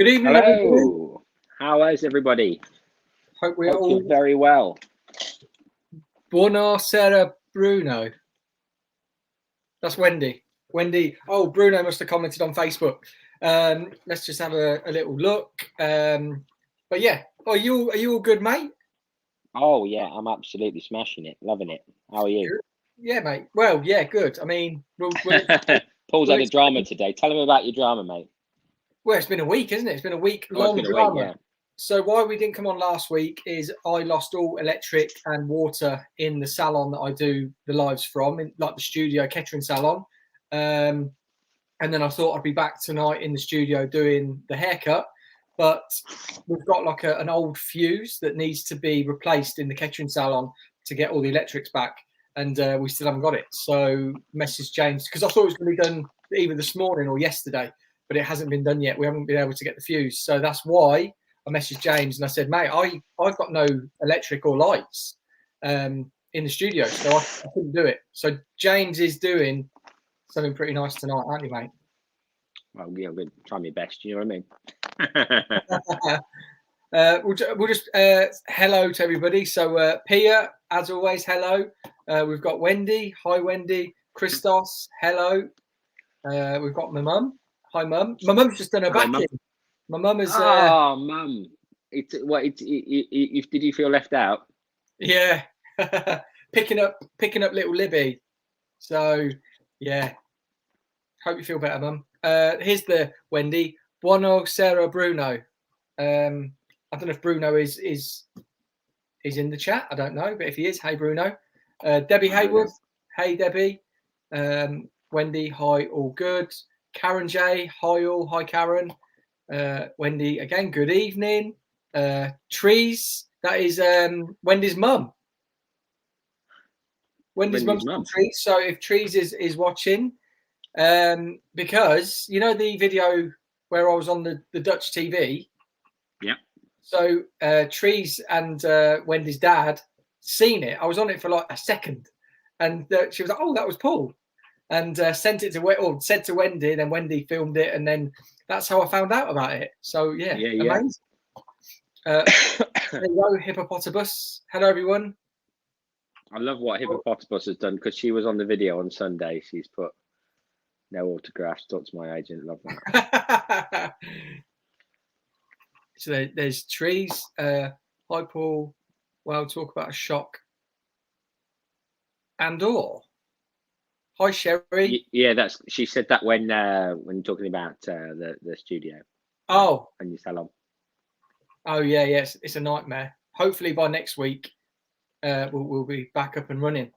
Good evening, everybody. Hello. How is everybody? Hope we are Hope all you're very well. Buonasera, Bruno. That's Wendy. Wendy. Oh, Bruno must have commented on Facebook. Let's just have a little look. But yeah, are you all good, mate? Oh yeah, I'm absolutely smashing it, loving it. How are you? Good. Yeah, mate. Well, yeah, good. I mean, Paul's had a drama today. Tell him about your drama, mate. Well, it's been a week, isn't it? It's been a week-long drama. Week, yeah. So why we didn't come on last week is I lost all electric and water in the salon that I do the lives from, like the studio Kettering Salon. And then I thought I'd be back tonight in the studio doing the haircut. But we've got like an old fuse that needs to be replaced in the Kettering Salon to get all the electrics back. And we still haven't got it. So message James, because I thought it was going to be done either this morning or yesterday, but it hasn't been done yet. We haven't been able to get the fuse. So that's why I messaged James and I said, mate, I've got no electric or lights in the studio, so I couldn't do it. So James is doing something pretty nice tonight, aren't you, mate? Well, yeah, I'm going to try my best. You know what I mean? We'll just hello to everybody. So Pia, as always, hello. We've got Wendy. Hi, Wendy. Christos, hello. We've got my mum. Hi, mum. My mum's just done her back in. My mum is. Oh, mum! Did you feel left out? Yeah, picking up little Libby. So yeah, hope you feel better, mum. Here's the Wendy. Buonasera, Bruno. I don't know if Bruno is in the chat. I don't know, but if he is, hey Bruno. Debbie Haywood. Hey Debbie. Wendy, hi, all good. Karen J, hi all, hi Karen. Wendy again, good evening. Trees, that is Wendy's mum. Wendy's mum's Trees. So if Trees is watching, because you know the video where I was on the Dutch TV. Yeah. So Trees and Wendy's dad seen it. I was on it for like a second, and she was like, "Oh, that was Paul." And sent it to or said to Wendy, then Wendy filmed it, and then that's how I found out about it. So yeah, amazing. Hello, Hippopotamus. Hello, everyone. I love what Hippopotamus has done because she was on the video on Sunday. She's put no autographs. Talk to my agent. Love that. So there's Trees. Hi, Paul. Well, talk about a shock. And/or. Hi, Sherry. Yeah, she said that when talking about the studio. Oh, and your salon. Oh yeah, yes, it's a nightmare. Hopefully by next week, we'll be back up and running.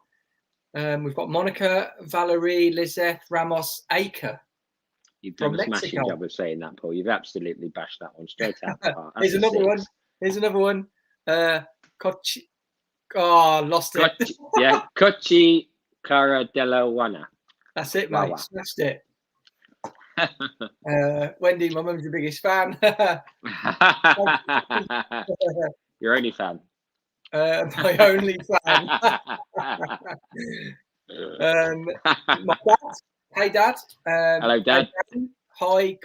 We've got Monica, Valerie, Lizeth, Ramos, Aker. You've done a smashing job of saying that, Paul. You've absolutely bashed that one straight out the park. Here's another one. Kochi. Oh, lost it. Yeah, Kochi Cara della Wana. That's it, mate. Wow. Smashed it. Wendy, my mum's the biggest fan. Your only fan. My only fan. My dad. Hey, Dad. Hello, Dad. Hi,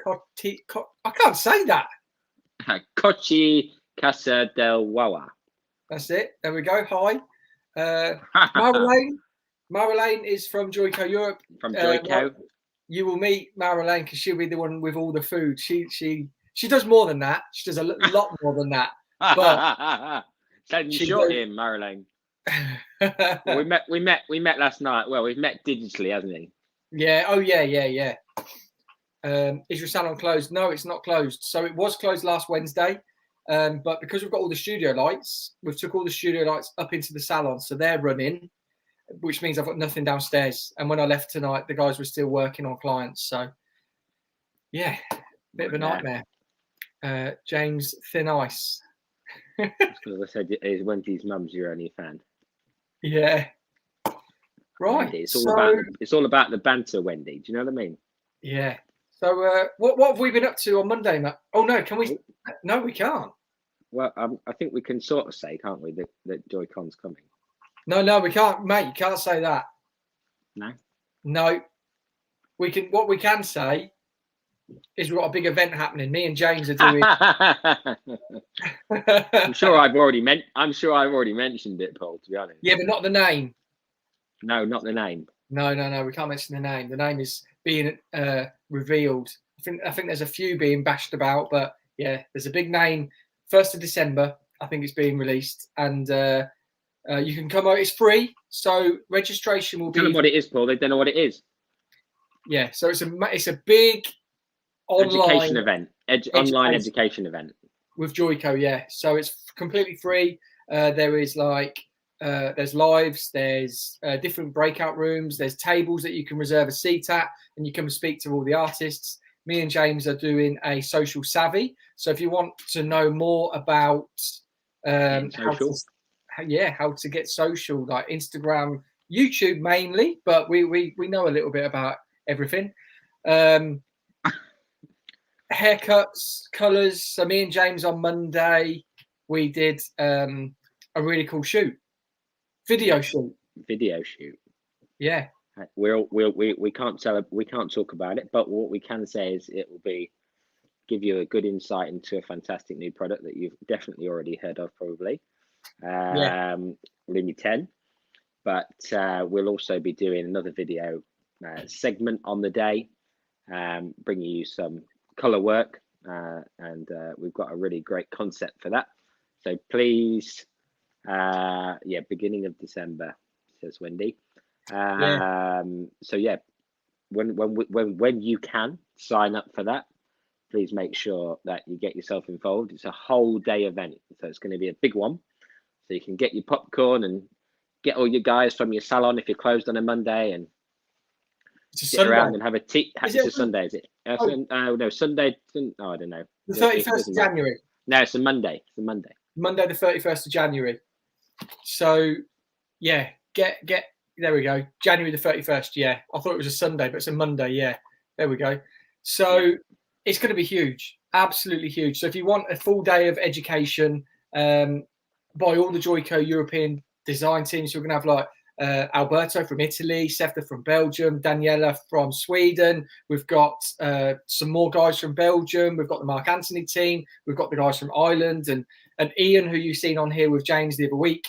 I can't say that. Kochi Casa del Wawa. That's it. There we go. Hi. Marlene is from Joyco Europe. From Joyco. You will meet Marlene because she'll be the one with all the food. She does more than that. She does a lot more than that. But short in Marlene. Well, we met last night. Well, we've met digitally, hasn't he? Yeah. Oh yeah. Is your salon closed? No, it's not closed. So it was closed last Wednesday. But because we've got all the studio lights, we've took all the studio lights up into the salon, so they're running, which means I've got nothing downstairs. And when I left tonight, the guys were still working on clients. So, yeah, bit of a nightmare. James Thin Ice. Because I said Wendy's mum's your only fan. Yeah. Right. Wendy, it's all about the banter, Wendy. Do you know what I mean? Yeah. So what have we been up to on Monday, Matt? Oh no, can we? No, we can't. Well, I think we can sort of say, can't we, that Joy-Con's coming? No, we can't, mate. You can't say that. No. We can. What we can say is we've got a big event happening. Me and James are doing. I'm sure I've already mentioned it, Paul. To be honest. Yeah, but not the name. No, not the name. No. We can't mention the name. The name is being revealed. I think there's a few being bashed about, but yeah, there's a big name. 1st of December, I think it's being released, and you can come out. It's free, so registration will be. Tell them what it is, Paul. They don't know what it is. Yeah, so it's a big online education event, online education event with Joico. Yeah, so it's completely free. There is there's lives, there's different breakout rooms, there's tables that you can reserve a seat at, and you come and speak to all the artists. Me and James are doing a social savvy. So if you want to know more about how to get social, like Instagram, YouTube mainly, but we know a little bit about everything. Haircuts, colours. So me and James on Monday, we did a really cool video shoot. Yeah. We can't talk about it, but what we can say is it will give you a good insight into a fantastic new product that you've definitely already heard of, probably. Limit 10, but we'll also be doing another video segment on the day, bringing you some color work, and we've got a really great concept for that. So please, beginning of December, says Wendy. So yeah, when you can sign up for that, please make sure that you get yourself involved. It's a whole day event, so it's going to be a big one. So you can get your popcorn and get all your guys from your salon if you're closed on a Monday, and sit around and have a tea. It's a Sunday, is it? No, Sunday. Oh, I don't know. The 31st of January. No, it's a Monday. It's a Monday. Monday, the 31st of January. So, yeah, get. There we go. January the 31st. Yeah, I thought it was a Sunday, but it's a Monday. Yeah, there we go. So it's going to be huge, absolutely huge. So if you want a full day of education by all the Joico European design teams, we're going to have Alberto from Italy, Sefta from Belgium, Daniela from Sweden. We've got some more guys from Belgium. We've got the Mark Anthony team. We've got the guys from Ireland, and Ian, who you've seen on here with James the other week.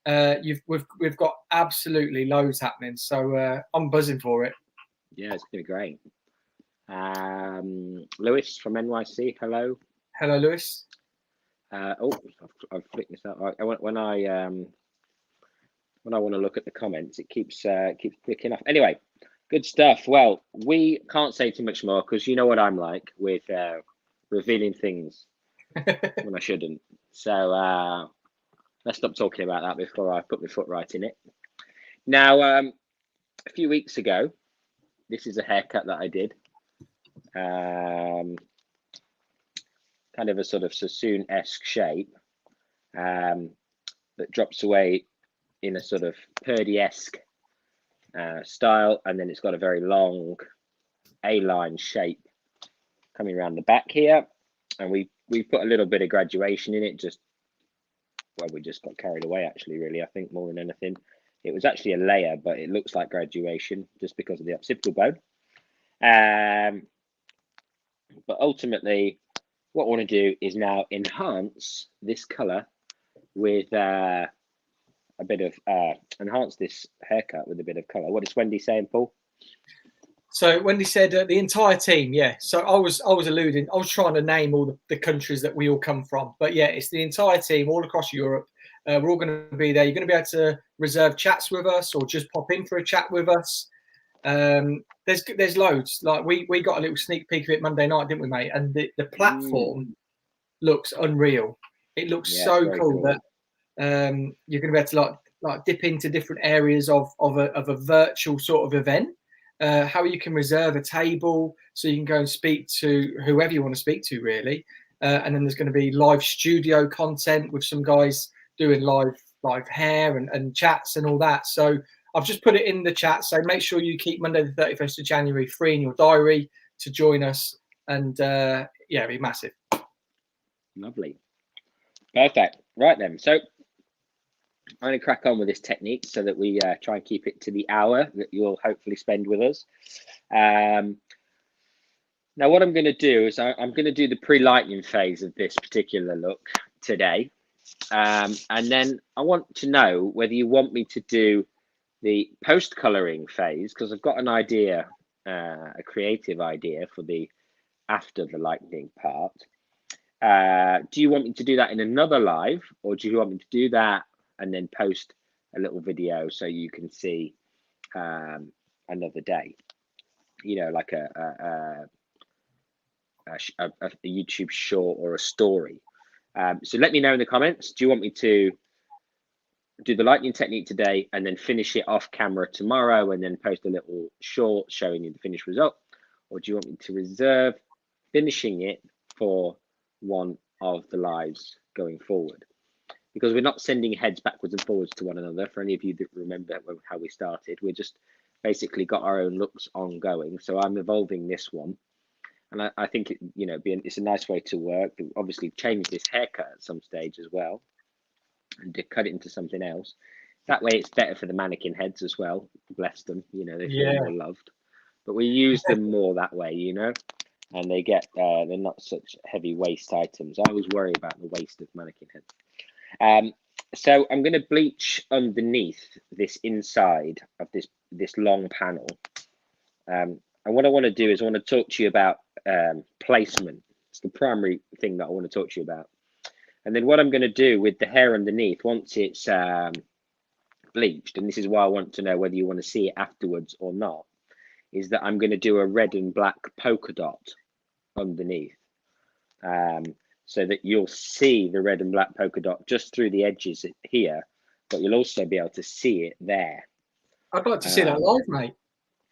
We've got absolutely loads happening. So I'm buzzing for it. Yeah, it's going to be great. Lewis from NYC. Hello. Hello, Lewis. I've flicked this out. When I want to look at the comments, it keeps clicking off. Anyway, good stuff. Well, we can't say too much more because you know what I'm like with revealing things when I shouldn't. So let's stop talking about that before I put my foot right in it. Now, a few weeks ago, this is a haircut that I did. Kind of a sort of Sassoon-esque shape that drops away in a sort of Purdy-esque style, and then it's got a very long A-line shape coming around the back here, and we put a little bit of graduation in it. We just got carried away, actually, really. I think more than anything, it was actually a layer, but it looks like graduation just because of the occipital bone. But ultimately, what I want to do is now enhance this color with a bit of enhance this haircut with a bit of color. What is Wendy saying, Paul? So Wendy said the entire team, yeah. So I was trying to name all the countries that we all come from, but yeah, it's the entire team all across Europe. We're all going to be there. You're going to be able to reserve chats with us or just pop in for a chat with us. There's loads. Like we got a little sneak peek of it Monday night, didn't we, mate? And the platform looks unreal. It looks so cool that you're going to be able to like dip into different areas of a virtual sort of event. How you can reserve a table so you can go and speak to whoever you want to speak to, really. And then there's going to be live studio content with some guys doing live hair and chats and all that. So I've just put it in the chat. So make sure you keep Monday the 31st of January free in your diary to join us. And it'll be massive. Lovely. Perfect. Right then. So I'm going to crack on with this technique so that we try and keep it to the hour that you'll hopefully spend with us. Now, what I'm going to do is I'm going to do the pre-lightning phase of this particular look today. And then I want to know whether you want me to do the post-coloring phase, because I've got an idea, a creative idea for the after the lightning part. Do you want me to do that in another live, or do you want me to do that and then post a little video so you can see another day? You know, like a YouTube short or a story. So let me know in the comments. Do you want me to do the lightning technique today and then finish it off camera tomorrow and then post a little short showing you the finished result? Or do you want me to reserve finishing it for one of the lives going forward? Because we're not sending heads backwards and forwards to one another. For any of you that remember how we started, we're just basically got our own looks ongoing. So I'm evolving this one. And I think it's a nice way to work. Obviously, change this haircut at some stage as well, and to cut it into something else. That way, it's better for the mannequin heads as well. Bless them, they feel more loved. But we use them more that way, and they get they're not such heavy waste items. I always worry about the waste of mannequin heads. So I'm going to bleach underneath this inside of this long panel. And what I want to do is I want to talk to you about placement. It's the primary thing that I want to talk to you about. And then what I'm going to do with the hair underneath, once it's bleached, and this is why I want to know whether you want to see it afterwards or not, is that I'm going to do a red and black polka dot underneath. So that you'll see the red and black polka dot just through the edges here, but you'll also be able to see it there. I'd like to see that live, mate.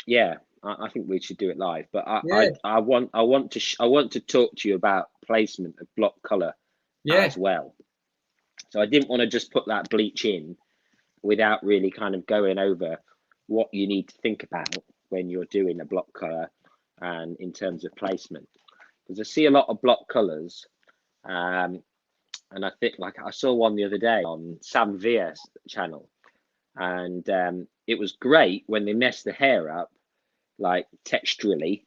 Yeah. I think we should do it live, but I want to talk to you about placement of block color as well. So I didn't want to just put that bleach in without really kind of going over what you need to think about when you're doing a block color and in terms of placement, because I see a lot of block colors, and I think, like, I saw one the other day on Sam Via's channel, and it was great when they messed the hair up, like texturally,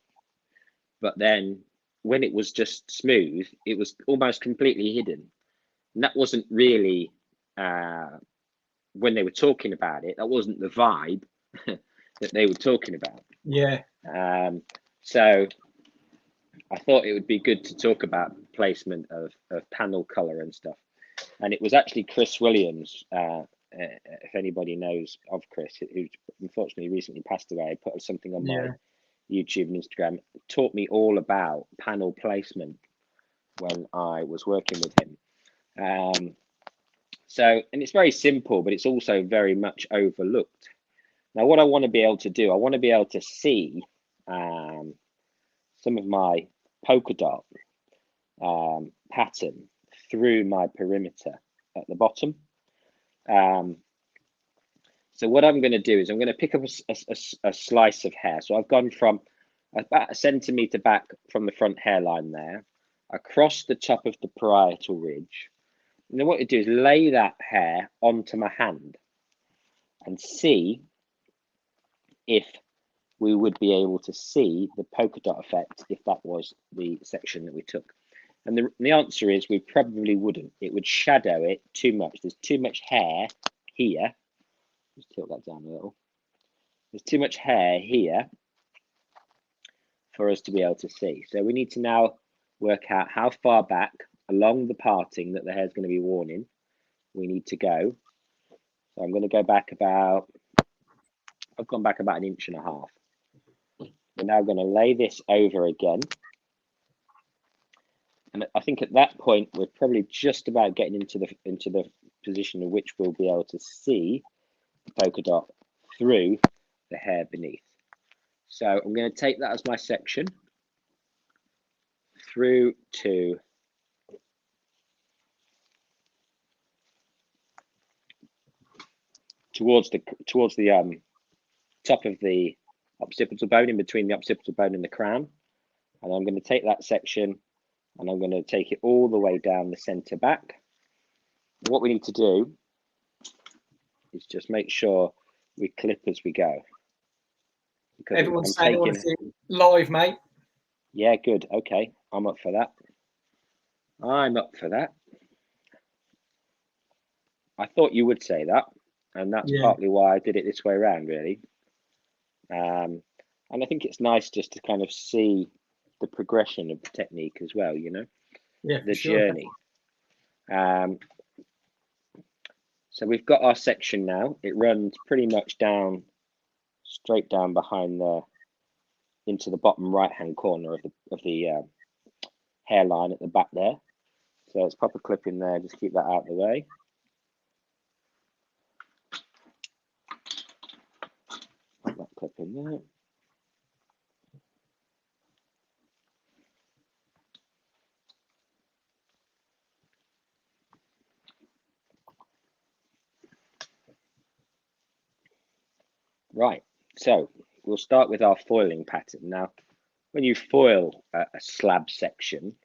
but then when it was just smooth, it was almost completely hidden. And that wasn't really when they were talking about it, that wasn't the vibe that they were talking about. So I thought it would be good to talk about placement of panel color and stuff. And it was actually Chris Williams, if anybody knows of Chris, who unfortunately recently passed away, put something on my YouTube and Instagram, taught me all about panel placement when I was working with him. And it's very simple, but it's also very much overlooked. Now, what I want to be able to do, I want to be able to see some of my polka dot pattern through my perimeter at the bottom. So what I'm going to do is I'm going to pick up a slice of hair. So I've gone from about a centimetre back from the front hairline there, across the top of the parietal ridge. And then what you do is lay that hair onto my hand and see if we would be able to see the polka dot effect if that was the section that we took. And the answer is we probably wouldn't. It would shadow it too much. There's too much hair here. Just tilt that down a little. There's too much hair here for us to be able to see. So we need to now work out how far back along the parting that the hair is going to be worn in we need to go. So I'm going to go back about, I've gone back about 1.5 inches. We're now going to lay this over again. And I think at that point, we're probably just about getting into the position in which we'll be able to see the polka dot through the hair beneath. So I'm going to take that as my section through to towards the top of the occipital bone, in between the occipital bone and the crown. And I'm going to take that section and I'm going to take it all the way down the center back. And what we need to do is just make sure we clip as we go. Everyone's saying live, mate. Yeah, good. Okay, I'm up for that. I'm up for that. I thought you would say that, and that's Yeah, partly why I did it this way around, really. And I think it's nice just to kind of see the progression of the technique as well, you know, yeah, for the sure. journey. So we've got our section now. It runs pretty much down, straight down behind into the bottom right-hand corner of the hairline at the back there. So let's pop a clip in there, just keep that out of the way. Put that clip in there. Right, so we'll start with our foiling pattern. Now, when you foil a slab section,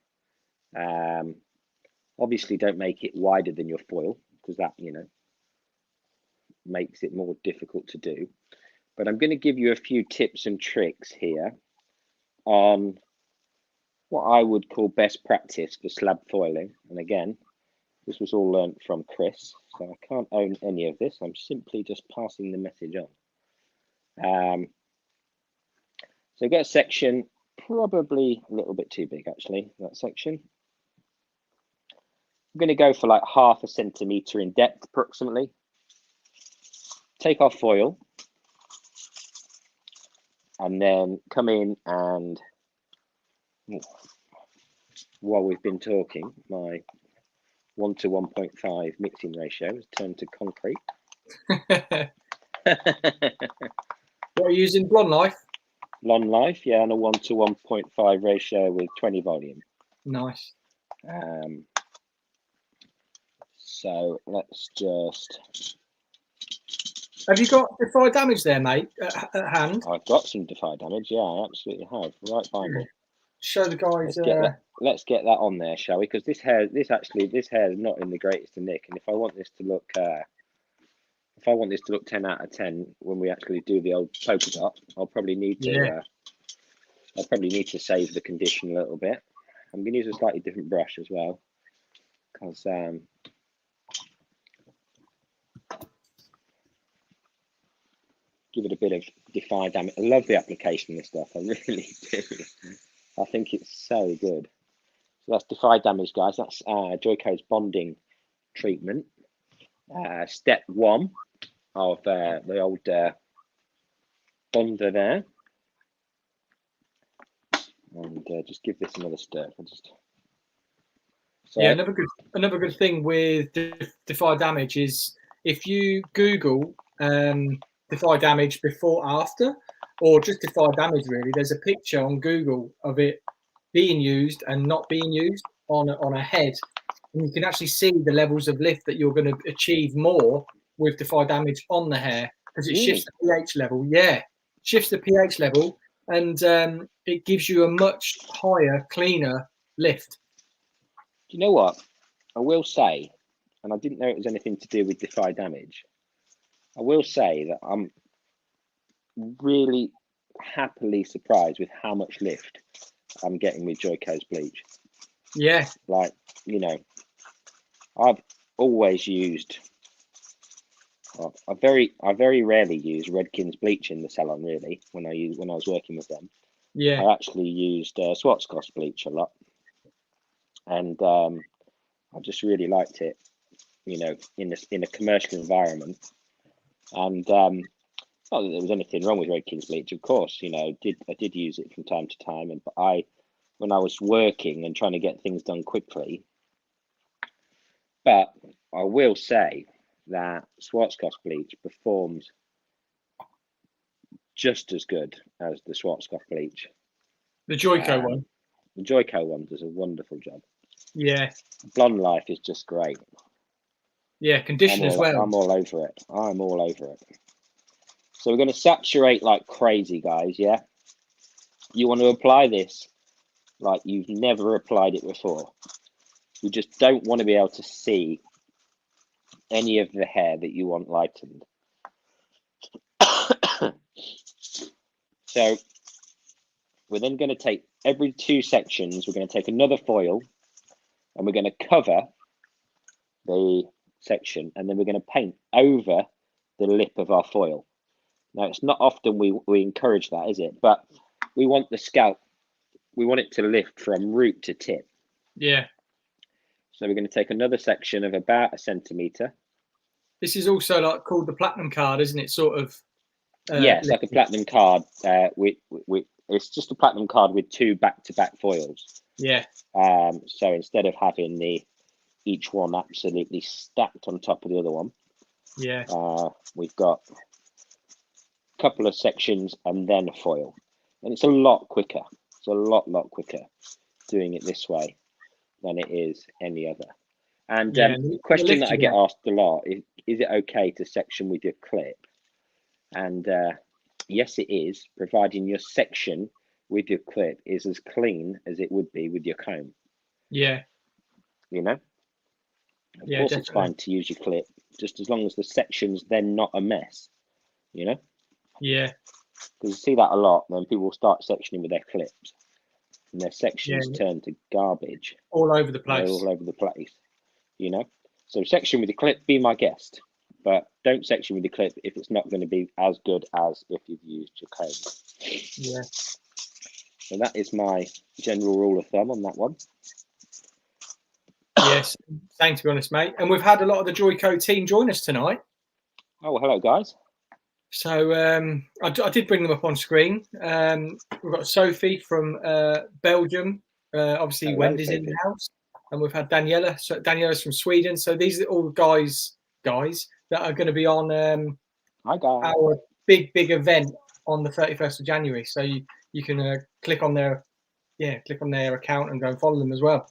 obviously don't make it wider than your foil, because that, you know, makes it more difficult to do. But I'm going to give you a few tips and tricks here on what I would call best practice for slab foiling. And again, this was all learnt from Chris, so I can't own any of this. I'm simply just passing the message on. So we've got a section, probably a little bit too big actually, that section. I'm going to go for like 0.5 centimetre in depth approximately. Take our foil and then come in and, while we've been talking, my 1 to 1.5 mixing ratio has turned to concrete. What are you using? Blonde Life? Long life, yeah, and a 1 to 1.5 ratio with 20 volume. Nice. So let's just... Have you got Defy Damage there, mate, at hand? I've got some Defy Damage, yeah, I absolutely have. Right, Bible. Show the guys. Let's get that on there, shall we? Because this hair is not in the greatest of nick, and if I want this to look 10 out of 10 when we actually do the old polka dot, I'll probably need to save the condition a little bit. I'm going to use a slightly different brush as well, because give it a bit of Defy Damage. I love the application of this stuff. I really do. I think it's so good. So that's Defy Damage, guys. That's Joico's bonding treatment. Step 1 of the old bonder there. And just give this another stir. Yeah, another good thing with Defy Damage is if you Google Defy Damage before, after, or just Defy Damage really, there's a picture on Google of it being used and not being used on a head, and you can actually see the levels of lift that you're going to achieve more with Defy Damage on the hair, because it shifts the pH level. Yeah, shifts the pH level, and it gives you a much higher, cleaner lift. Do you know what? I will say, and I didn't know it was anything to do with Defy Damage, I will say that I'm really happily surprised with how much lift I'm getting with Joico's bleach. Yeah. Like, you know, I've always used, I very rarely use Redken's bleach in the salon, really, when I was working with them. Yeah. I actually used Schwarzkopf bleach a lot. And I just really liked it, you know, in a commercial environment. And not that there was anything wrong with Redken's bleach, of course. You know, I did use it from time to time, and when I was working and trying to get things done quickly. But I will say that Schwarzkopf bleach performs just as good as the Schwarzkopf bleach. The Joico one. The Joico one does a wonderful job. Yeah. Blonde Life is just great. Yeah, condition as well. I'm all over it. I'm all over it. So we're going to saturate like crazy, guys, yeah? You want to apply this like you've never applied it before. You just don't want to be able to see any of the hair that you want lightened. So we're then going to take every 2 sections, we're going to take another foil and we're going to cover the section, and then we're going to paint over the lip of our foil. Now, it's not often we encourage that, is it? But we want the scalp, we want it to lift from root to tip. Yeah. So we're going to take another section of about 1 centimetre. This is also like called the platinum card, isn't it? Sort of. Yeah, it's like a platinum card. It's just a platinum card with 2 back-to-back foils. Yeah. So instead of having each one absolutely stacked on top of the other one, yeah, we've got a couple of sections and then a foil, and it's a lot quicker. It's a lot quicker doing it this way than it is any other. And the question that I get asked a lot is it okay to section with your clip? And yes, it is, providing your section with your clip is as clean as it would be with your comb. Yeah. You know? Of course, definitely. It's fine to use your clip, just as long as the section's then not a mess, you know? Yeah. Because you see that a lot when people start sectioning with their clips and their sections turn to garbage. All over the place. All over the place, you know? So section with your clip, be my guest. But don't section with the clip if it's not going to be as good as if you've used your comb. Yeah. So that is my general rule of thumb on that one. Yes, same to be honest, mate. And we've had a lot of the Joyco team join us tonight. Oh, well, hello, guys. So I did bring them up on screen. We've got Sophie from Belgium. Obviously, hello, Wendy's Sophie. In the house. And we've had Daniela. So Daniela's from Sweden. So these are all guys that are going to be on our big event on the 31st of January. So you can click on their account and go and follow them as well.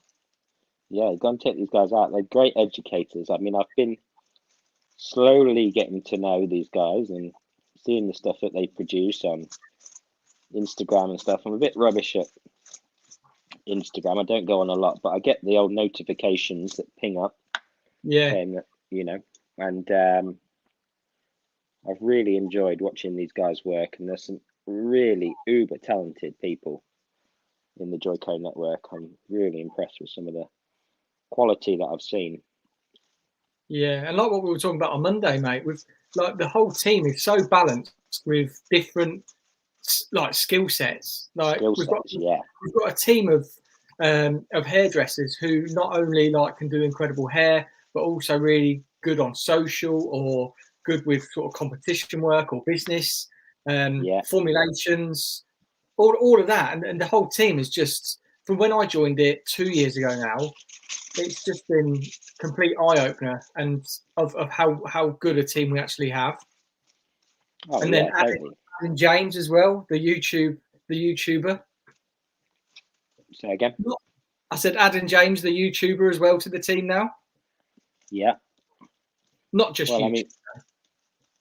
Yeah, go and check these guys out. They're great educators. I mean, I've been slowly getting to know these guys and seeing the stuff that they produce on Instagram and stuff. I'm a bit rubbish at Instagram. I don't go on a lot, but I get the old notifications that ping up. Yeah. And, you know, and I've really enjoyed watching these guys work, and there's some really uber talented people in the Joyco network. I'm really impressed with some of the quality that I've seen. Yeah, and like what we were talking about on Monday, mate, with like the whole team is so balanced with different like skill sets. Like we've got a team of hairdressers who not only like can do incredible hair, but also really good on social or good with sort of competition work or business, formulations, all of that. And the whole team is just, from when I joined it 2 years ago now, it's just been complete eye-opener and of how good a team we actually have. Oh, and then Adam James as well, the YouTuber. Say again? I said Adam James, the YouTuber, as well to the team now. Yeah. Not just YouTube. I mean,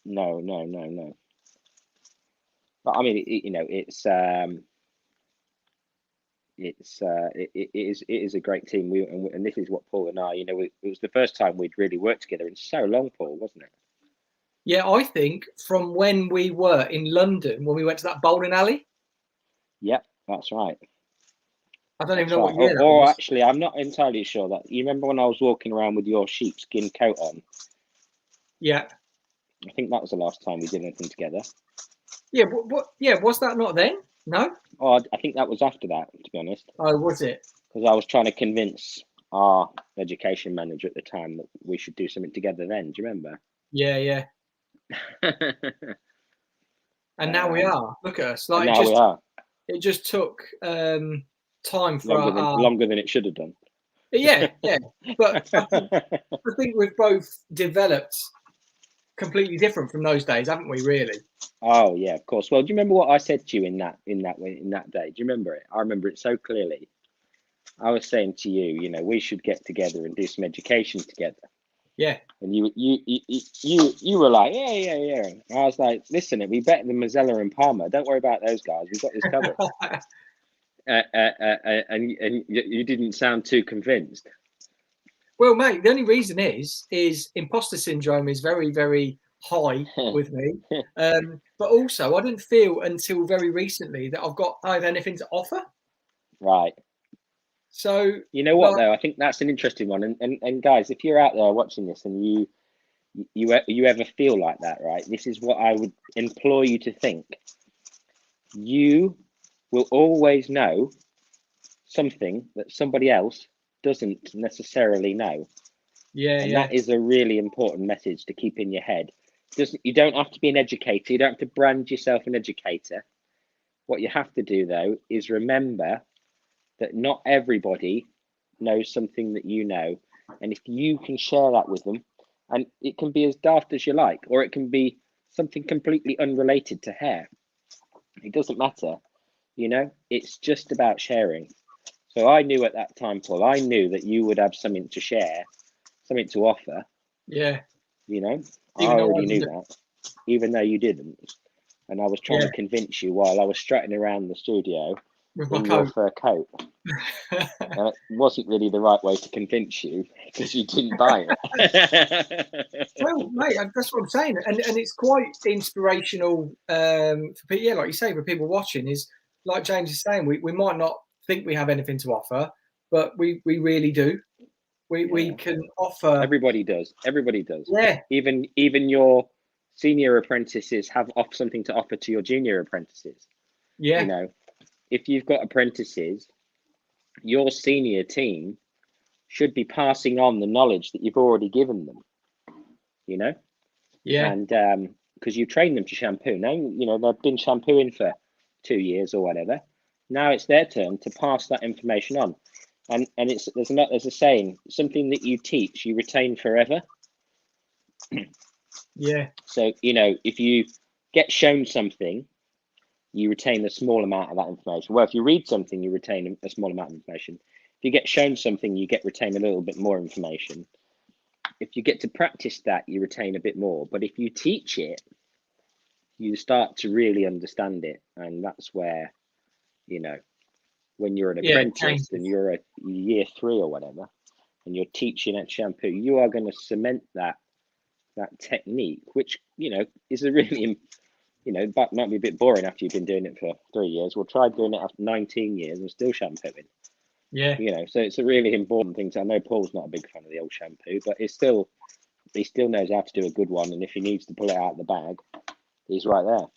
no. But I mean, it is a great team. And this is what Paul and I, it was the first time we'd really worked together in so long, Paul, wasn't it? Yeah, I think from when we were in London, when we went to that bowling alley. Yep, that's right. I don't even know what year that or was. Actually, I'm not entirely sure. That you remember when I was walking around with your sheepskin coat on? Yeah. I think that was the last time we did anything together. Yeah, was that not then? No? Oh, I think that was after that, to be honest. Oh, was it? Because I was trying to convince our education manager at the time that we should do something together then. Do you remember? Yeah. And now we are. Look at us. Like we are. It just took time for longer than it should have done. Yeah. But I think we've both developed completely different from those days, haven't we? Really? Oh yeah, of course. Well, do you remember what I said to you in that day? Do you remember it? I remember it so clearly. I was saying to you, we should get together and do some education together. Yeah. And you were like, yeah. And I was like, listen, it'd be better than Mazzella and Palmer. Don't worry about those guys. We've got this covered. And you didn't sound too convinced. Well, mate, the only reason is imposter syndrome is very, very high with me. But also, I didn't feel until very recently that I have anything to offer. Right. So you know what though, I think that's an interesting one. And guys, if you're out there watching this and you ever feel like that, right? This is what I would implore you to think. You will always know something that somebody else doesn't necessarily know. And that is a really important message to keep in your head. You don't have to be an educator. You don't have to brand yourself an educator. What you have to do though is remember that not everybody knows something that you know. And if you can share that with them, and it can be as daft as you like, or it can be something completely unrelated to hair. It doesn't matter, it's just about sharing. So I knew at that time, Paul, I knew that you would have something to share, something to offer. Yeah. I already knew that, even though you didn't. And I was trying to convince you while I was strutting around the studio with in your fur coat. It wasn't really the right way to convince you because you didn't buy it. Well, mate, that's what I'm saying, and it's quite inspirational for people. Yeah, like you say, for people watching, is like James is saying, we might not think we have anything to offer, but we really do. We can offer. Everybody does. Yeah. Even your senior apprentices have something to offer to your junior apprentices. Yeah. If you've got apprentices, your senior team should be passing on the knowledge that you've already given them. Yeah. And because you train them to shampoo. Now, they've been shampooing for 2 years or whatever. Now it's their turn to pass that information on. And there's a saying, something that you teach, you retain forever. Yeah. So, if you get shown something, you retain a small amount of that information. Well, if you read something, you retain a small amount of information. If you get shown something, you retain a little bit more information. If you get to practice that, you retain a bit more. But if you teach it, you start to really understand it. And that's where, when you're an apprentice and you're a year 3 or whatever, and you're teaching at shampoo, you are going to cement that technique, which, is a really, that might be a bit boring after you've been doing it for 3 years. We'll try doing it after 19 years and still shampooing. Yeah. So it's a really important thing. I know Paul's not a big fan of the old shampoo, but he still knows how to do a good one. And if he needs to pull it out of the bag, he's right there.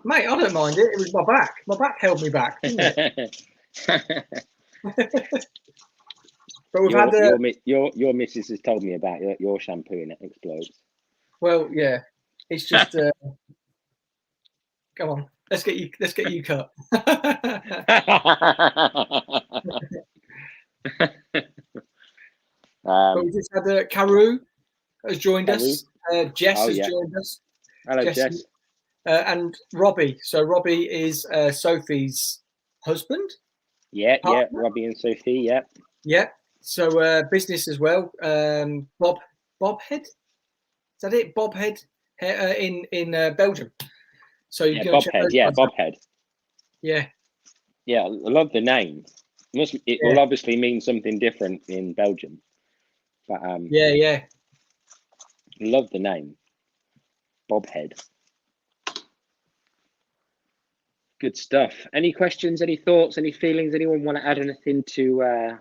Mate, I don't mind it. It was my back. My back held me back, didn't it? But we've your missus has told me about your shampoo and it explodes. Well, yeah, it's just come on, let's get you cut. But we just had Carew has joined us. Jess has joined us. Hello, Jess. And Robbie. So Robbie is Sophie's husband. Yeah, Robbie and Sophie. Yeah. Yeah. So business as well. Bobhead. Is that it? Bobhead in Belgium. So you Bobhead. Yeah, Bobhead. Yeah. Yeah, I love the name. It will obviously mean something different in Belgium. But yeah. Love the name. Bobhead. Good stuff. Any questions, any thoughts, any feelings? Anyone want to add anything to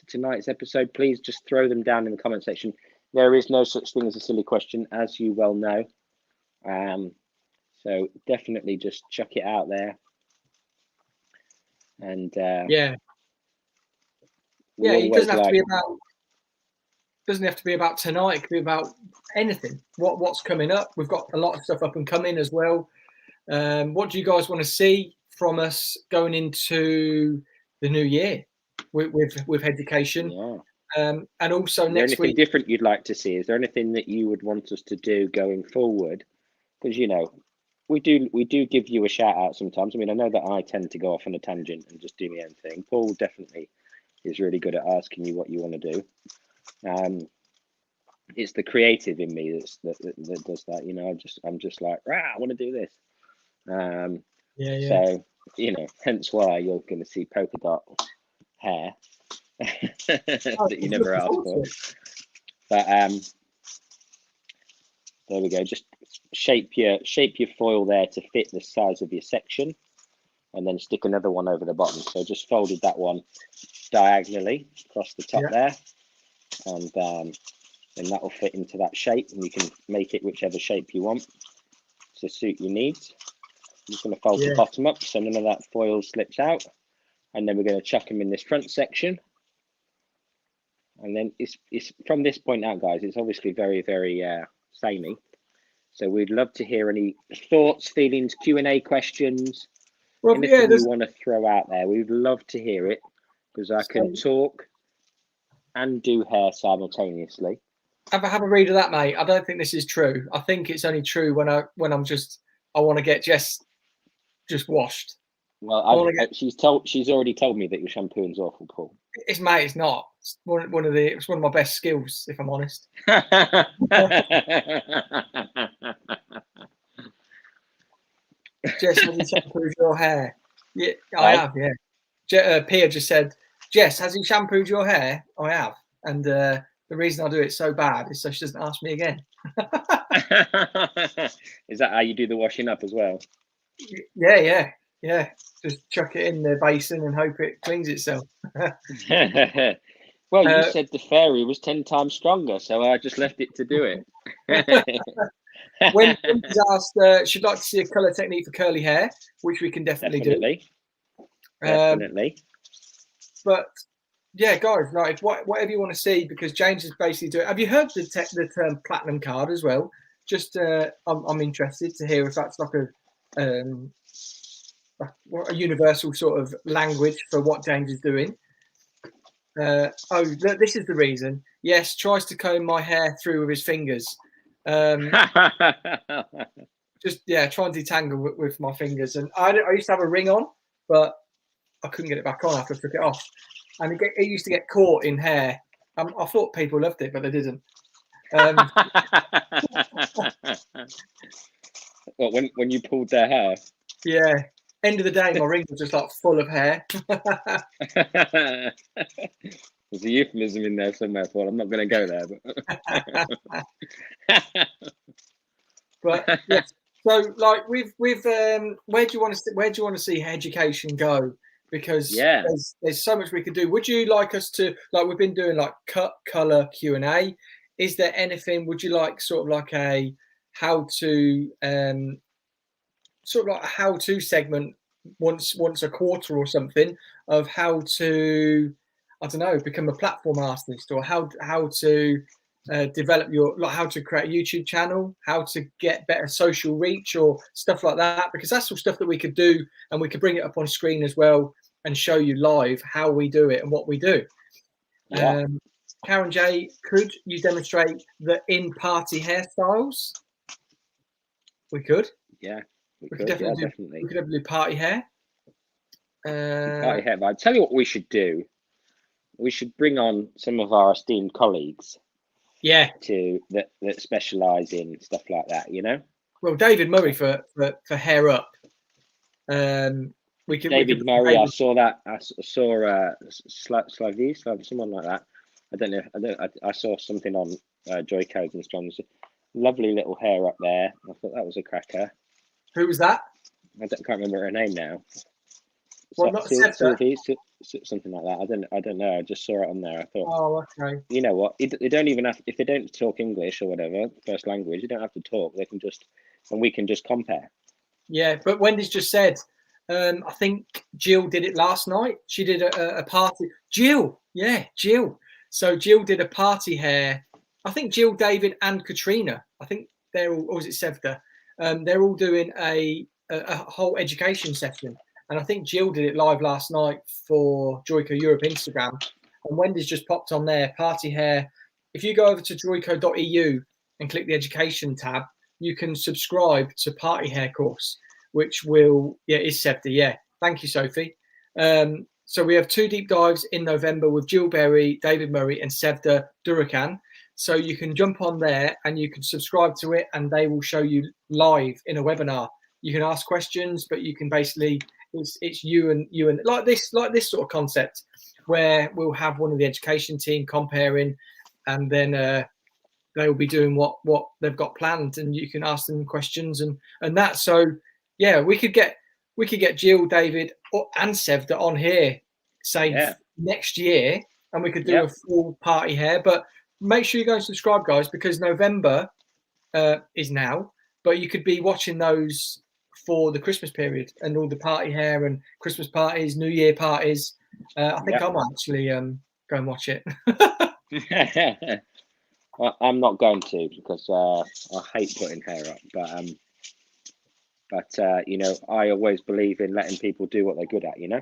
tonight's episode? Please just throw them down in the comment section. There is no such thing as a silly question, as you well know. So definitely just chuck it out there. And it doesn't have to be about tonight. It could be about anything. What's coming up? We've got a lot of stuff up and coming as well. What do you guys want to see from us going into the new year with education? Yeah. And also is there next anything week, different you'd like to see? Is there anything that you would want us to do going forward? Because we do give you a shout out sometimes. I mean, I know that I tend to go off on a tangent and just do my own thing. Paul definitely is really good at asking you what you want to do. It's the creative in me that does that. I'm just like, I want to do this. So hence why you're going to see polka dot hair that you never asked for. But There we go. Just shape your foil there to fit the size of your section, and then stick another one over the bottom. So just folded that one diagonally across the top there, and then that will fit into that shape, and you can make it whichever shape you want to suit your needs. I'm just going to fold the bottom up so none of that foil slips out, and then we're going to chuck them in this front section. And then it's from this point out, guys, it's obviously very, very samey. So we'd love to hear any thoughts, feelings, Q&A questions, anything you want to throw out there. We'd love to hear it, because I can talk and do hair simultaneously. Have a read of that, mate. I don't think this is true. I think it's only true when I want to get Jess just washed. Well, she's already told me that your shampooing's awful, Paul. It's not. It's one of my best skills, if I'm honest. Jess, has he shampooed your hair? Yeah, I have. Yeah. Pia just said, Jess, has he shampooed your hair? I have, and the reason I do it so bad is so she doesn't ask me again. Is that how you do the washing up as well? Yeah. Just chuck it in the basin and hope it cleans itself. Well, you said the fairy was 10 times stronger, so I just left it to do it. When she's asked, she'd like to see a colour technique for curly hair, which we can definitely do. Definitely. But yeah, guys, like whatever you want to see, because James is basically doing. Have you heard the term platinum card as well? Just I'm interested to hear if that's like a universal sort of language for what James is doing. This is the reason. Yes, tries to comb my hair through with his fingers. Just try and detangle with my fingers. And I used to have a ring on, but I couldn't get it back on after I took it off. And it used to get caught in hair. I thought people loved it, but they didn't. What, when you pulled their hair? Yeah. End of the day, my ring was just like full of hair. There's a euphemism in there somewhere, Paul. I'm not going to go there, but yeah. So, like, with where do you want to see education go? Because there's so much we could do. Would you like us to, like, we've been doing like cut, color, Q&A. Is there anything? Would you like sort of like a how to segment once a quarter or something of how to, I don't know, become a platform artist, or how to develop how to create a YouTube channel, how to get better social reach or stuff like that, because that's all stuff that we could do, and we could bring it up on screen as well and show you live how we do it and what we do. Karen J, could you demonstrate the in-party hairstyles? We could. Yeah. We could definitely do party hair. Party hair. But I tell you what we should do. We should bring on some of our esteemed colleagues. Yeah. That specialise in stuff like that. You know. Well, David Murray for hair up. David Murray. I saw that. I saw Slav, someone like that. I don't know. I saw something on Joy Codes and Strong's. Lovely little hair up there. I thought that was a cracker. Who was that? I can't remember her name now. Well, not Sylvie, something like that. I don't know. I just saw it on there. I thought, oh, okay. You know what? They don't even have, if they don't talk English or whatever, first language, you don't have to talk. They can just, and we can just compare. Yeah, but Wendy's just said, I think Jill did it last night. She did a party. Jill. So Jill did a party hair. I think Jill, David, and Katrina. I think they're all, or was it Sevda? They're all doing a whole education session. And I think Jill did it live last night for Joico Europe Instagram. And Wendy's just popped on there, party hair. If you go over to joico.eu and click the education tab, you can subscribe to party hair course, which is Sevda. Yeah. Thank you, Sophie. So we have 2 deep dives in November with Jill Berry, David Murray, and Sevda Durakan. So you can jump on there and you can subscribe to it, and they will show you live in a webinar. You can ask questions, but you can basically, it's you and like this sort of concept where we'll have one of the education team comparing, and then they'll be doing what they've got planned, and you can ask them questions and that. So yeah, we could get Jill, David, and Sevda on here, say next year, and we could do a full party hair. But make sure you go and subscribe, guys, because November is now, but you could be watching those for the Christmas period and all the party hair and Christmas parties, New Year parties. I think I might actually go and watch it. Well, I'm not going to, because I hate putting hair up. But you know, I always believe in letting people do what they're good at. You know.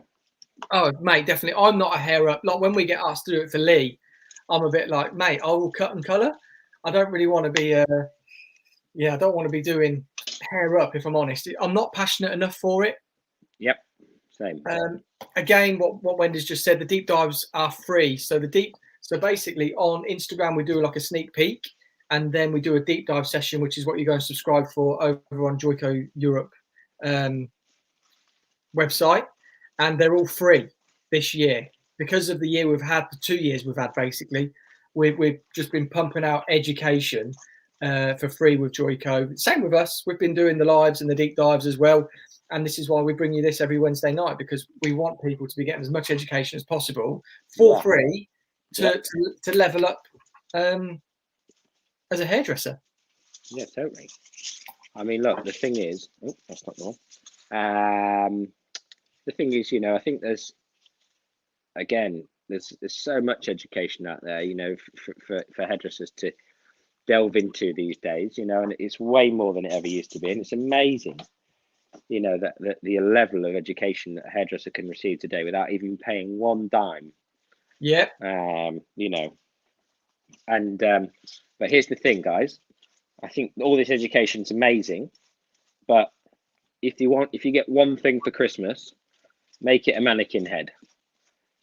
Oh, mate, definitely. I'm not a hair up. Like when we get asked to do it for Lee, I'm a bit like, mate, I will cut and colour. I don't really want to be I don't want to be doing hair up, if I'm honest. I'm not passionate enough for it. Yep, same. Again, what Wendy's just said, the deep dives are free. So basically on Instagram, we do like a sneak peek, and then we do a deep dive session, which is what you go and subscribe for over on Joico Europe website. And they're all free this year because of the year we've had, the 2 years we've had, basically. We've just been pumping out education for free with Joico. Same with us. We've been doing the lives and the deep dives as well. And this is why we bring you this every Wednesday night, because we want people to be getting as much education as possible for free to level up as a hairdresser. Yeah, totally. I mean, look, the thing is, that's not wrong. The thing is, you know, I think there's so much education out there, you know, for hairdressers to delve into these days, you know, and it's way more than it ever used to be. And it's amazing, you know, that the level of education that a hairdresser can receive today without even paying one dime. Yeah. You know, and but here's the thing, guys. I think all this education's amazing, but if you get one thing for Christmas, make it a mannequin head,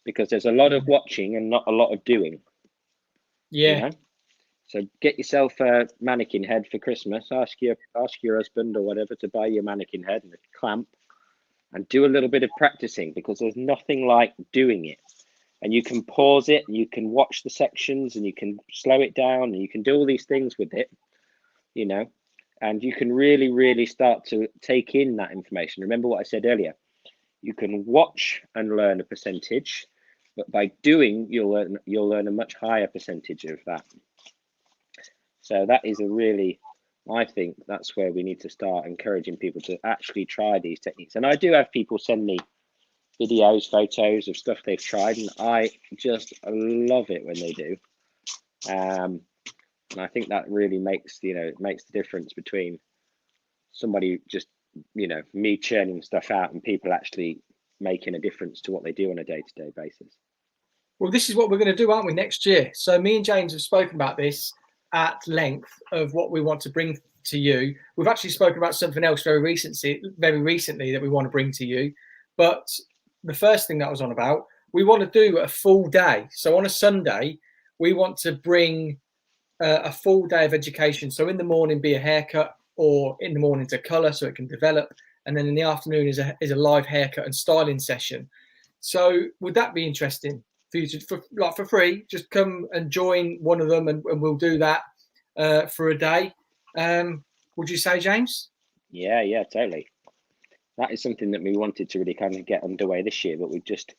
because there's a lot of watching and not a lot of doing. Yeah. You know? So get yourself a mannequin head for Christmas. Ask your husband or whatever to buy you a mannequin head and a clamp, and do a little bit of practicing, because there's nothing like doing it. And you can pause it, and you can watch the sections, and you can slow it down, and you can do all these things with it, you know, and you can really, really start to take in that information. Remember what I said earlier. You can watch and learn a percentage, but by doing, you'll learn a much higher percentage of that. So that is I think that's where we need to start encouraging people to actually try these techniques. And I do have people send me videos, photos of stuff they've tried, and I just love it when they do. And I think that really makes the difference between somebody just, you know, me churning stuff out and people actually making a difference to what they do on a day-to-day basis. Well, this is what we're going to do, aren't we, next year? So me and James have spoken about this at length of what we want to bring to you. We've actually spoken about something else very recently that we want to bring to you. But the first thing that was on about, we want to do a full day. So on a Sunday, we want to bring a full day of education. So in the morning, be a haircut, or in the morning to colour so it can develop. And then in the afternoon is a live haircut and styling session. So would that be interesting for you for free? Just come and join one of them, and we'll do that for a day. Would you say, James? Yeah, totally. That is something that we wanted to really kind of get underway this year, but we've just,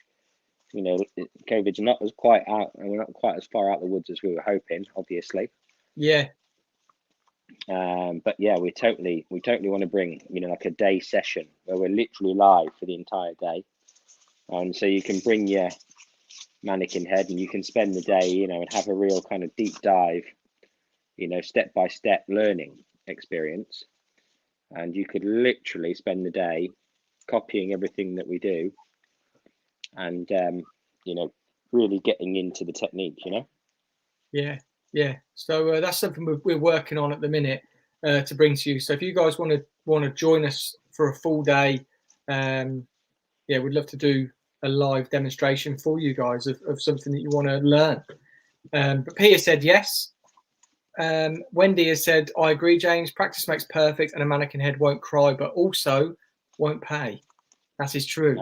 you know, COVID's not as quite out, and we're not quite as far out the woods as we were hoping, obviously. Yeah. But yeah, we totally want to bring, you know, like a day session where we're literally live for the entire day, and so you can bring your mannequin head and you can spend the day, you know, and have a real kind of deep dive, you know, step-by-step learning experience. And you could literally spend the day copying everything that we do, and you know, really getting into the technique, you know. Yeah. So that's something we're working on at the minute to bring to you. So if you guys want to join us for a full day, we'd love to do a live demonstration for you guys of something that you want to learn. But Peter said yes. Wendy has said, I agree, James. Practice makes perfect, and a mannequin head won't cry, but also won't pay. That is true.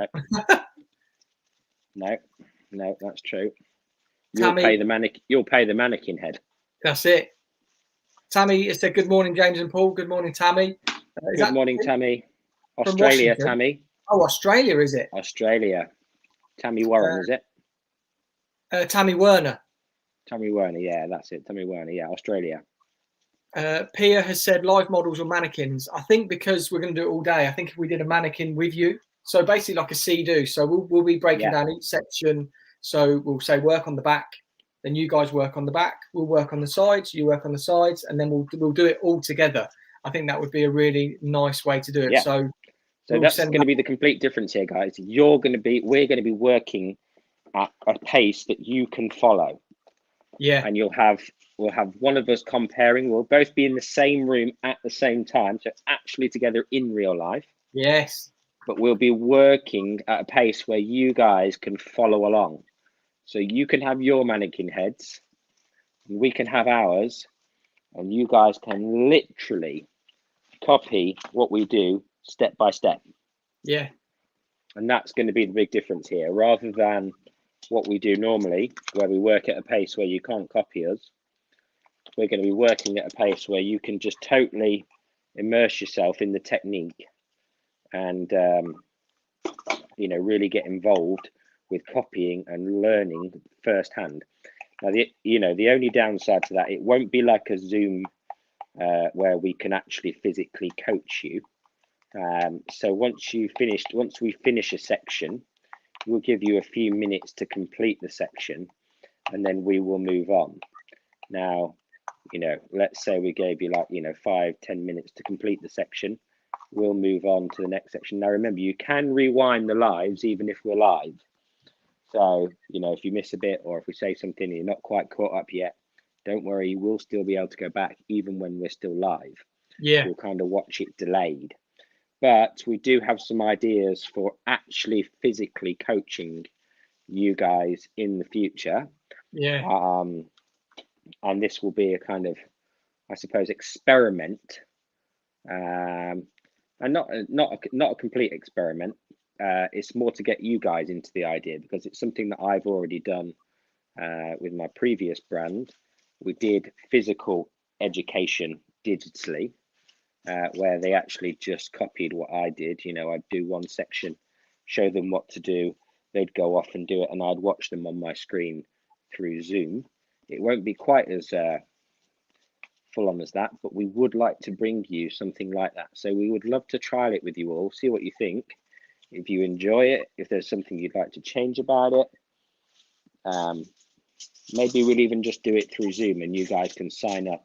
No, that's true. Tammy, You'll pay the mannequin head. That's it. Tammy has said, good morning, James and Paul. Good morning, Tammy. Good morning, Tammy. from Australia, Washington? Tammy. Oh, Australia, is it? Australia. Tammy Warren, is it? Tammy Werner. Tammy Werner, yeah, that's it. Tammy Werner, yeah, Australia. Pia has said live models or mannequins. I think because we're going to do it all day, I think if we did a mannequin with you, so basically like a see-do. So we'll be breaking down each section. So we'll say work on the back, then you guys work on the back, we'll work on the sides, you work on the sides, and then we'll do it all together. I think that would be a really nice way to do it. Yeah. So that's going to be the complete difference here, guys. We're going to be working at a pace that you can follow. Yeah. And we'll have one of us comparing. We'll both be in the same room at the same time, so actually together in real life. Yes. But we'll be working at a pace where you guys can follow along. So you can have your mannequin heads, and we can have ours, and you guys can literally copy what we do step by step. Yeah. And that's going to be the big difference here, rather than what we do normally, where we work at a pace where you can't copy us. We're going to be working at a pace where you can just totally immerse yourself in the technique and, really get involved with copying and learning firsthand. Now, the only downside to that, it won't be like a Zoom where we can actually physically coach you. So once we finish a section, we'll give you a few minutes to complete the section, and then we will move on. Now, let's say we gave you 5-10 minutes to complete the section. We'll move on to the next section. Now, remember, you can rewind the lives even if we're live. So, if you miss a bit, or if we say something and you're not quite caught up yet, don't worry, we'll still be able to go back even when we're still live. Yeah. We'll kind of watch it delayed. But we do have some ideas for actually physically coaching you guys in the future. Yeah. And this will be a kind of, I suppose, experiment, and not a complete experiment. It's more to get you guys into the idea, because it's something that I've already done with my previous brand. We did physical education digitally, where they actually just copied what I did. I'd do one section, show them what to do, they'd go off and do it, and I'd watch them on my screen through Zoom. It won't be quite as full on as that, but we would like to bring you something like that. So we would love to trial it with you all, see what you think. If you enjoy it, if there's something you'd like to change about it, maybe we'll even just do it through Zoom, and you guys can sign up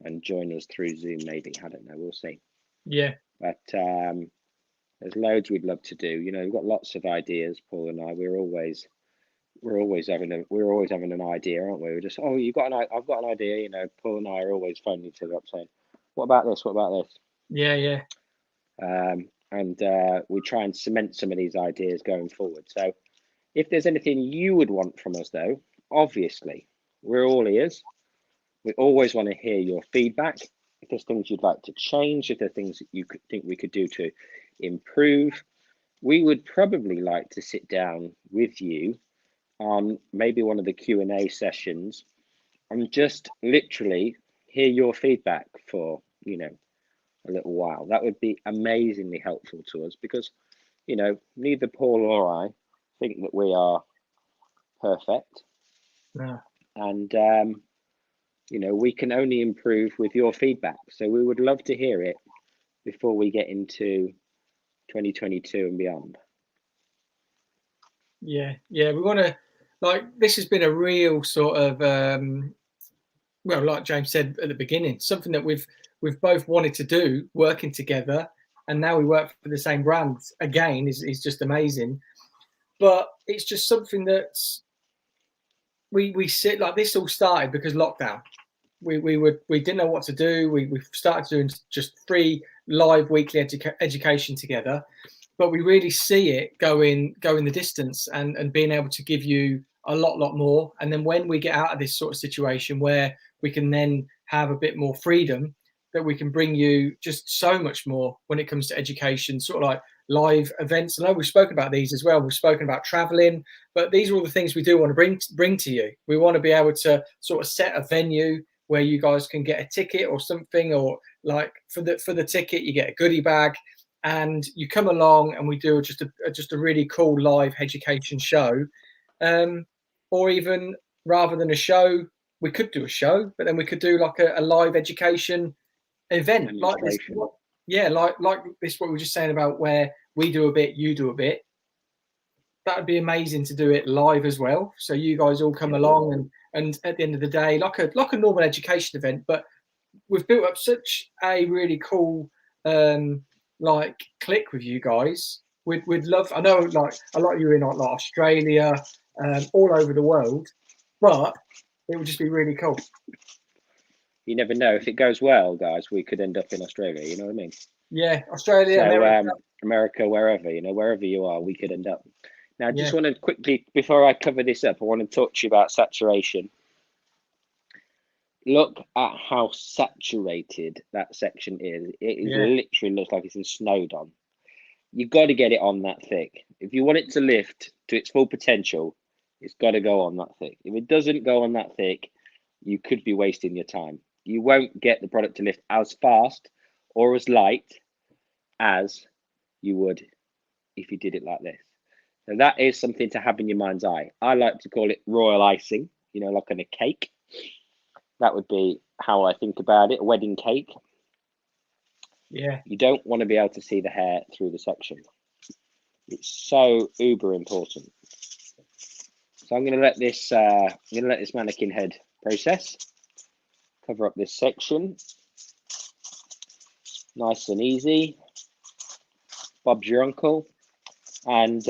and join us through Zoom. Maybe, I don't know, we'll see. Yeah. But there's loads we'd love to do. We've got lots of ideas, Paul and I. We're always having an idea, aren't we? We're just, I've got an idea. Paul and I are always phoning each other up saying, what about this? What about this? Yeah. And we try and cement some of these ideas going forward. So if there's anything you would want from us, though, obviously we're all ears. We always want to hear your feedback. If there's things you'd like to change, if there are things that you think we could do to improve, we would probably like to sit down with you on maybe one of the Q&A sessions and just literally hear your feedback for, a little while. That would be amazingly helpful to us, because, neither Paul or I think that we are perfect. No. And, we can only improve with your feedback. So we would love to hear it before we get into 2022 and beyond. Yeah. We want to, this has been a real sort of, like James said at the beginning, something that we've both wanted to do, working together, and now we work for the same brand again is just amazing. But it's just something that's we sit like this. All started because lockdown. We didn't know what to do. We started doing just free live weekly education together, but we really see it going the distance and being able to give you a lot more. And then when we get out of this sort of situation where we can then have a bit more freedom, that we can bring you just so much more when it comes to education, sort of like live events. I know we've spoken about these as well. We've spoken about traveling, but these are all the things we do want to bring to you. We want to be able to sort of set a venue, where you guys can get a ticket or something, or like for the ticket you get a goodie bag, and you come along and we do just a really cool live education show, or even rather than a show, we could do a show, but then we could do like a live education event like this. Yeah, like this, what we were just saying about where we do a bit, you do a bit. That would be amazing to do it live as well. So you guys all come along, and at the end of the day, like a normal education event, but we've built up such a really cool like click with you guys. We'd love. I know like a lot of you are in like Australia, all over the world, but it would just be really cool. You never know. If it goes well, guys, we could end up in Australia. You know what I mean? Yeah, Australia, so, America. America, wherever, wherever you are, we could end up. Now, I just want to quickly, before I cover this up, I want to talk to you about saturation. Look at how saturated that section is. It literally looks like it's been snowed on. You've got to get it on that thick. If you want it to lift to its full potential, it's got to go on that thick. If it doesn't go on that thick, you could be wasting your time. You won't get the product to lift as fast or as light as you would if you did it like this. So that is something to have in your mind's eye. I like to call it royal icing, like on a cake. That would be how I think about it, a wedding cake. Yeah. You don't want to be able to see the hair through the section. It's so uber important. So I'm going to let this mannequin head process. Cover up this section. Nice and easy. Bob's your uncle. And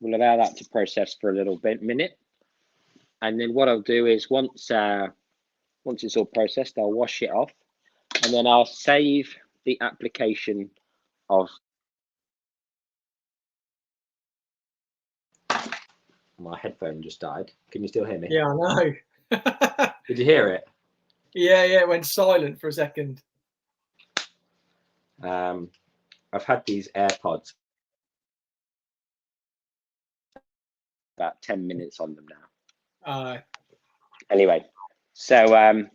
we'll allow that to process for a little minute. And then what I'll do is once it's all processed, I'll wash it off. And then I'll save the application of... My headphone just died. Can you still hear me? Yeah, I know. Did you hear it? Yeah, it went silent for a second. I've had these AirPods about 10 minutes on them now. Anyway, so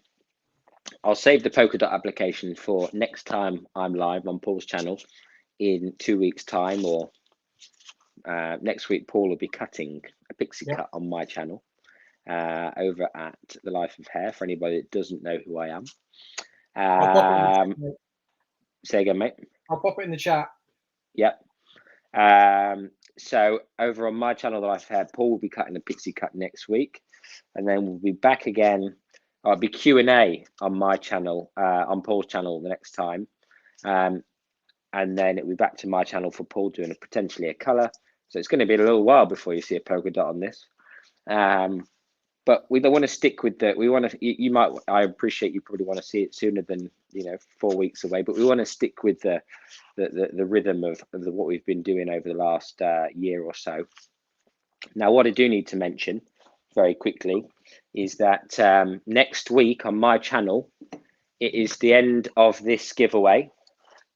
I'll save the polka dot application for next time I'm live on Paul's channel in 2 weeks' time, or next week. Paul will be cutting a pixie cut on my channel over at The Life of Hair, for anybody that doesn't know who I am. Say again, mate. I'll pop it in the chat. Yep. So over on my channel, The Life of Hair, Paul will be cutting a pixie cut next week, and then we'll be back again. I'll be Q&A on my channel, on Paul's channel the next time, and then it'll be back to my channel for Paul doing potentially a color. So it's going to be a little while before you see a polka dot on this. But we don't want to stick with the. We want to. You might. I appreciate you probably want to see it sooner than 4 weeks away. But we want to stick with the rhythm of what we've been doing over the last year or so. Now, what I do need to mention very quickly is that next week on my channel, it is the end of this giveaway,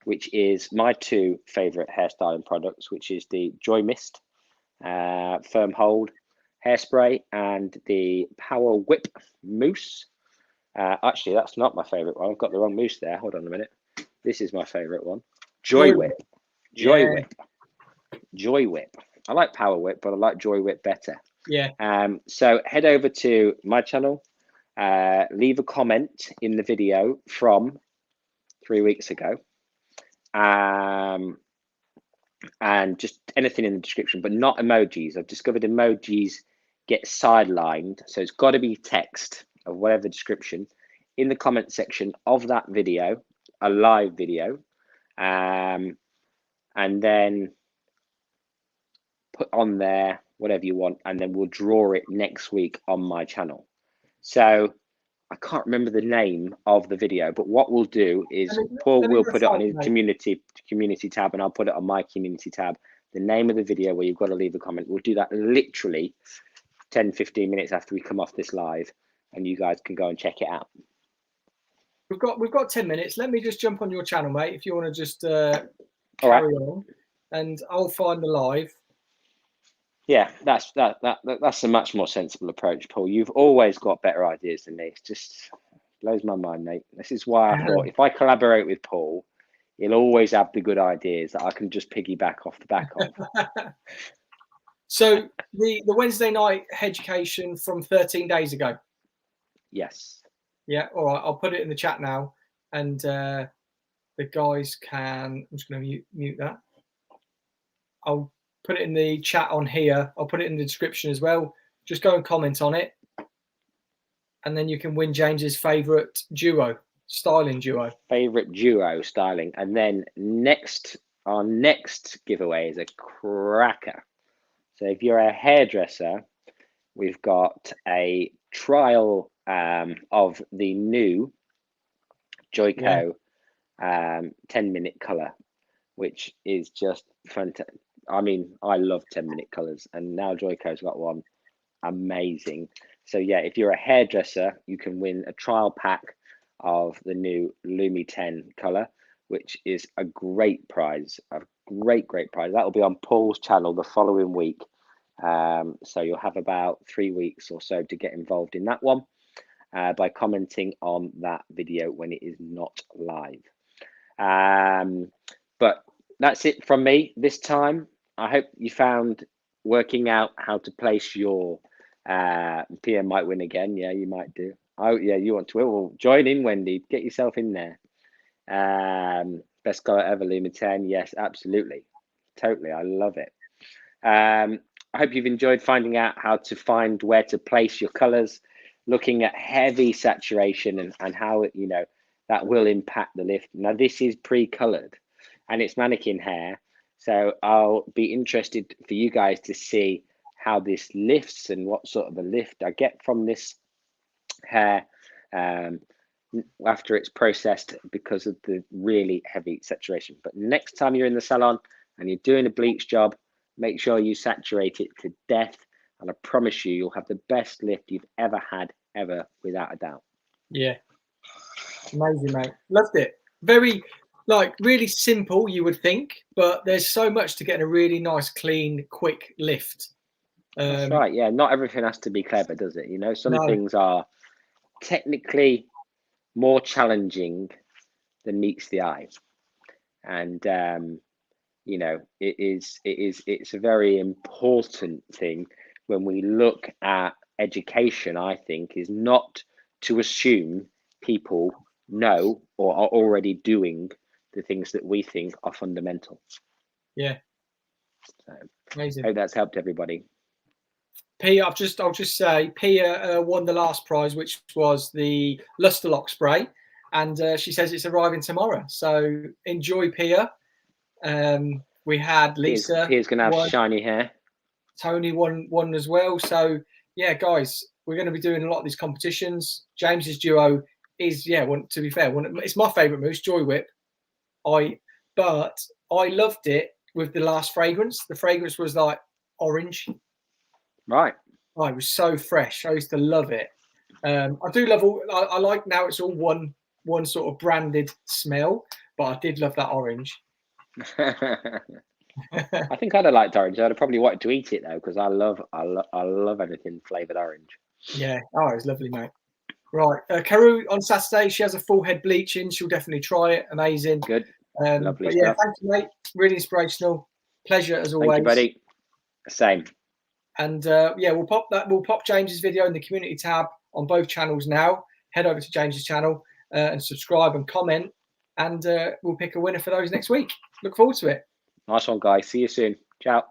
which is my 2 favorite hairstyling products, which is the Joy Mist Firm Hold hairspray and the Power Whip mousse. Actually, that's not my favorite one. I've got the wrong mousse there. Hold on a minute. This is my favorite one. Joy Whip. Joy Whip. Joy Whip. I like Power Whip, but I like Joy Whip better. Yeah. So head over to my channel, leave a comment in the video from 3 weeks ago, and just anything in the description, but not emojis. I've discovered emojis get sidelined, so it's got to be text of whatever description in the comment section of that video, a live video, and then put on there whatever you want, and then we'll draw it next week on my channel. So I can't remember the name of the video, but what we'll do is Paul will put it on his community tab, and I'll put it on my community tab. The name of the video where you've got to leave a comment. We'll do that literally 10-15 minutes after we come off this live, and you guys can go and check it out. We've got 10 minutes. Let me just jump on your channel, mate, if you want to just carry on, and I'll find the live. Yeah, that's a much more sensible approach, Paul. You've always got better ideas than me. It just blows my mind, mate. This is why I thought if I collaborate with Paul, he'll always have the good ideas that I can just piggyback off the back of. So the Wednesday night education from 13 days ago. Yes. Yeah, all right. I'll put it in the chat now, and the guys can. I'm just going to mute that. I'll put it in the chat on here. I'll put it in the description as well. Just go and comment on it, and then you can win James's favourite duo, styling duo. Favorite duo styling, and then our next giveaway is a cracker. So if you're a hairdresser, we've got a trial of the new Joico 10-minute color, which is just fantastic. I mean, I love 10-minute colors, and now Joico's got one amazing. So yeah, if you're a hairdresser, you can win a trial pack of the new Lumi 10 color, which is a great prize, a great prize. That will be on Paul's channel the following week. So you'll have about 3 weeks or so to get involved in that one by commenting on that video when it is not live. But that's it from me this time. I hope you found working out how to place your PM might win again. Yeah, you might do. Oh yeah, you want to win? Well, join in, Wendy. Get yourself in there. Best color ever, Luma 10. Yes, absolutely, totally. I love it. I hope you've enjoyed finding out how to find where to place your colors, looking at heavy saturation and how it, that will impact the lift. Now this is pre-colored and it's mannequin hair, so I'll be interested for you guys to see how this lifts and what sort of a lift I get from this hair after it's processed because of the really heavy saturation. But next time you're in the salon and you're doing a bleach job, make sure you saturate it to death, and I promise you'll have the best lift you've ever had, ever, without a doubt. Yeah, amazing, mate. Loved it. Very, really simple, you would think, but there's so much to get a really nice, clean, quick lift. That's right. Yeah, not everything has to be clever, does it? Some things are technically more challenging than meets the eye, and it's a very important thing when we look at education. I think is not to assume people know or are already doing the things that we think are fundamental. Yeah. So amazing. I hope that's helped everybody. Pia, I'll just say Pia won the last prize, which was the Luster Lock spray, and she says it's arriving tomorrow. So enjoy, Pia. We had Lisa. Pia's gonna have shiny hair. Tony won as well. So yeah, guys, we're going to be doing a lot of these competitions. James's duo is to be fair, it's my favourite mousse, Joy Whip. But I loved it with the last fragrance. The fragrance was like orange. Right. Oh, it was so fresh. I used to love it. I do love I like now it's all one sort of branded smell, but I did love that orange. I think I'd have liked orange. I'd have probably wanted to eat it though, because I love anything flavoured orange. Yeah. Oh, it's lovely, mate. Right. Karu on Saturday, she has a full head bleaching. She'll definitely try it. Amazing. Good. Lovely but stuff. Thank you, mate. Really inspirational. Pleasure as always. Thank you, buddy. Same. And we'll pop James's video in the community tab on both channels now. Head over to James's channel and subscribe and comment, and we'll pick a winner for those next week. Look forward to it. Nice one, guys. See you soon. Ciao.